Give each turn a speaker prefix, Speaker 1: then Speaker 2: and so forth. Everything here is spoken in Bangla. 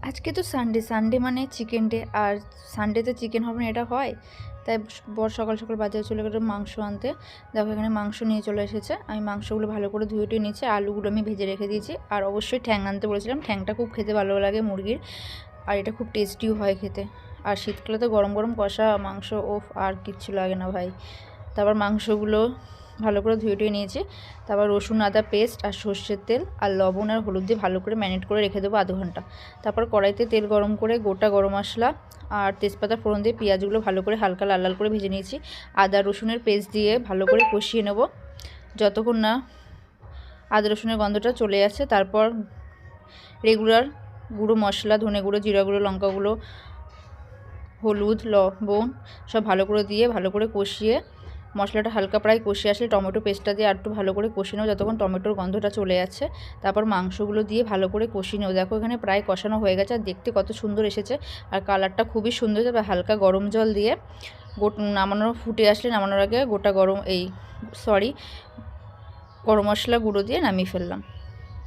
Speaker 1: আজকে তো সানডে, সানডে মানে চিকেন ডে। আর সানডেতে চিকেন হবে না, এটা হয়? তাই বর সকাল সকাল বাজারে চলে গেল মাংস আনতে। দেখো এখানে মাংস নিয়ে চলে এসেছে। আমি মাংসগুলো ভালো করে ধুয়ে টুয়ে নিয়েছি, আলুগুলো আমি ভেজে রেখে দিয়েছি। আর অবশ্যই ঠ্যাং আনতে বলেছিলাম, ঠ্যাংটা খুব খেতে ভালো লাগে মুরগির, আর এটা খুব টেস্টিও হয় খেতে। আর শীতকালে তো গরম গরম কষা মাংস, ওফ, আর কিচ্ছু লাগে না ভাই। তারপর মাংসগুলো ভালো করে ধুয়ে টুয়ে নিয়েছি। তারপর রসুন আদা পেস্ট আর সর্ষের তেল আর লবণ আর হলুদ দিয়ে ভালো করে ম্যারিনেট করে রেখে দেবো আধ ঘন্টা। তারপর কড়াইতে তেল গরম করে গোটা গরম মশলা আর তেজপাতা ফোড়ন দিয়ে পেঁয়াজগুলো ভালো করে হালকা লাল লাল করে ভেজে নিয়েছি। আদা রসুনের পেস্ট দিয়ে ভালো করে কষিয়ে নেব যতক্ষণ না আদা রসুনের গন্ধটা চলে যাচ্ছে। তারপর রেগুলার গুঁড়ো মশলা, ধনে গুঁড়ো, জিরা গুঁড়ো, লঙ্কা গুঁড়ো, হলুদ, লবণ সব ভালো করে দিয়ে ভালো করে কষিয়ে, মশলাটা হালকা প্রায় কষিয়ে আসলে টমেটো পেস্টটা দিয়ে আর একটু ভালো করে কষিয়ে নেবো যতক্ষণ টমেটোর গন্ধটা চলে যাচ্ছে। তারপর মাংসগুলো দিয়ে ভালো করে কষিয়ে নেবো। দেখো এখানে প্রায় কষানো হয়ে গেছে, আর দেখতে কত সুন্দর এসেছে, আর কালারটা খুবই সুন্দর। যাবে হালকা গরম জল দিয়ে নামানোর ফুটে আসলে নামানোর আগে গরম মশলা গুঁড়ো দিয়ে নামিয়ে ফেললাম।